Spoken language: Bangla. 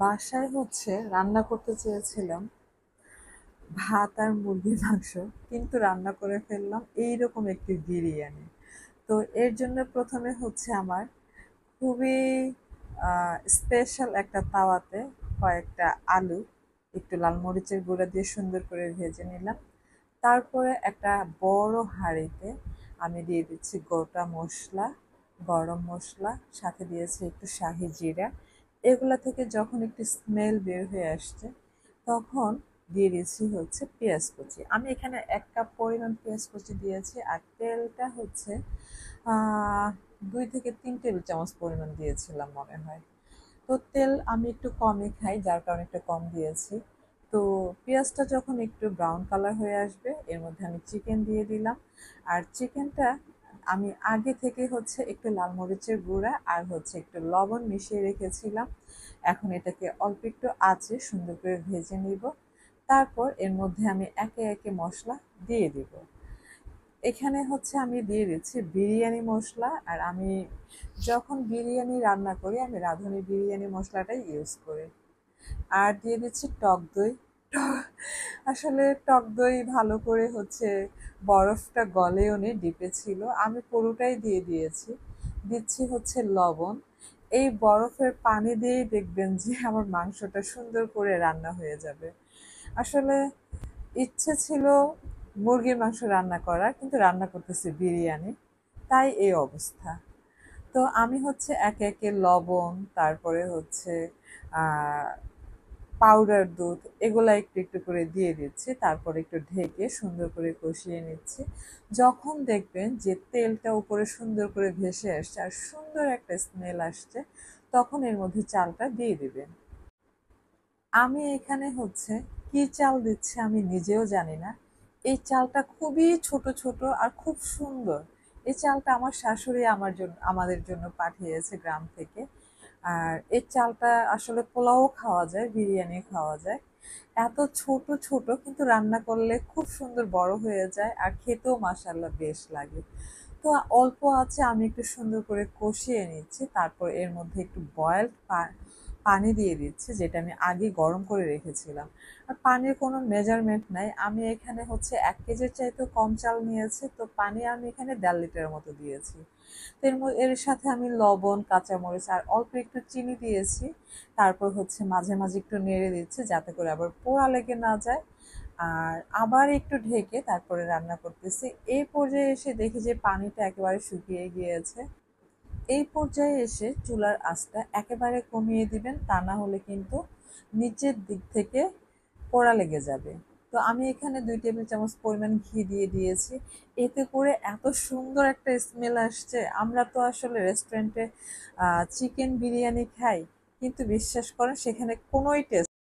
বাসায় রান্না করতে চেয়েছিলাম ভাত আর মুরগির মাংস, কিন্তু রান্না করে ফেললাম এইরকম একটি বিরিয়ানি। তো এর জন্য প্রথমে আমার খুবই স্পেশাল একটা তাওয়াতে কয়েকটা আলু একটু লাল মরিচের গুঁড়া দিয়ে সুন্দর করে ভেজে নিলাম। তারপরে একটা বড় হাঁড়িতে আমি দিয়ে দিচ্ছি গোটা মশলা, গরম মশলা, সাথে দিয়েছি একটু শাহি জিরা। এগুলা থেকে যখন একটু স্মেল বের হয়ে আসছে, তখন দিয়ে দিচ্ছি পেঁয়াজ কুচি। আমি এখানে 1 কাপ পরিমাণ পেঁয়াজ কুচি দিয়েছি, আর তেলটা 2 থেকে 3 টেবিল চামচ পরিমাণ দিয়েছিলাম মনে হয়। তো তেল আমি একটু কমই খাই, যার কারণে একটু কম দিয়েছি। তো পেঁয়াজটা যখন একটু ব্রাউন কালার হয়ে আসবে, এর মধ্যে আমি চিকেন দিয়ে দিলাম। আর চিকেনটা আমি আগে থেকে একটু লাল মরিচের গুঁড়া আর একটু লবণ মিশিয়ে রেখেছিলাম। এখন এটাকে অল্প একটু আঁচে সুন্দর করে ভেজে নিব। তারপর এর মধ্যে আমি একে একে মশলা দিয়ে দিব। এখানে আমি দিয়ে দিচ্ছি বিরিয়ানি মশলা, আর আমি যখন বিরিয়ানি রান্না করি আমি রাঁধুনি বিরিয়ানি মশলাটাই ইউজ করি। আর দিয়ে দিচ্ছি টক দই। আসলে টক দই ভালো করে বরফটা গলেও নি, ডিপে ছিল, আমি পুরোটাই দিয়ে দিয়েছি। দিচ্ছি লবণ। এই বরফের পানি দিয়েই দেখবেন যে আমার মাংসটা সুন্দর করে রান্না হয়ে যাবে। আসলে ইচ্ছে ছিল মুরগির মাংস রান্না করার, কিন্তু রান্না করতেছি বিরিয়ানি, তাই এই অবস্থা। তো আমি একে একে লবণ, তারপরে আহ পাউডার দুধ, এগুলা একটু একটু করে দিয়ে দিচ্ছি। তারপর একটু ঢেকে সুন্দর করে কষিয়ে নিচ্ছি। যখন দেখবেন যে তেলটা উপরে সুন্দর করে ভেসে আসছে আর সুন্দর একটা স্মেল আসছে, তখন এর মধ্যে চালটা দিয়ে দিবেন। আমি এখানে কি চাল দিচ্ছি আমি নিজেও জানি না। এই চালটা খুবই ছোট ছোট আর খুব সুন্দর। এই চালটা আমার শাশুড়ি আমাদের জন্য পাঠিয়েছে গ্রাম থেকে। আর এই চালটা আসলে পোলাও খাওয়া যায়, বিরিয়ানি খাওয়া যায়। এত ছোট ছোট, কিন্তু রান্না করলে খুব সুন্দর বড় হয়ে যায়, আর খেতেও মাশাআল্লাহ বেশ লাগে। তো অল্প আছে আমি একটু সুন্দর করে কষিয়ে নিচ্ছি। তারপর এর মধ্যে একটু বয়েলড পানি দিয়ে দিচ্ছি, যেটা আমি আগে গরম করে রেখেছিলাম। আর পানির কোনো মেজারমেন্ট নাই, আমি এখানে 1 কেজির চাইতেও কম চাল নিয়েছি, তো পানি আমি এখানে 1.5 লিটারের মতো দিয়েছি। তো এর সাথে আমি লবণ, কাঁচামরিচ আর অল্প একটু চিনি দিয়েছি। তারপর মাঝে মাঝে একটু নেড়ে দিচ্ছি, যাতে করে আবার পোড়া লেগে না যায়। আর আবার একটু ঢেকে তারপরে রান্না করতেছি। এই পর্যায়ে এসে দেখি যে পানিটা একেবারে শুকিয়ে গিয়েছে। এই পর্যায়ে এসে চুলার আঁচটা একেবারে কমিয়ে দিবেন, তা না হলে কিন্তু নিচের দিক থেকে পোড়া লেগে যাবে। তো আমি এখানে 2 টেবিল চামচ পরিমাণ ঘি দিয়ে দিয়েছি। এতে করে এত সুন্দর একটা স্মেল আসছে। আমরা তো আসলে রেস্টুরেন্টে চিকেন বিরিয়ানি খাই, কিন্তু বিশ্বাস করেন সেখানে কোনোই টেস্ট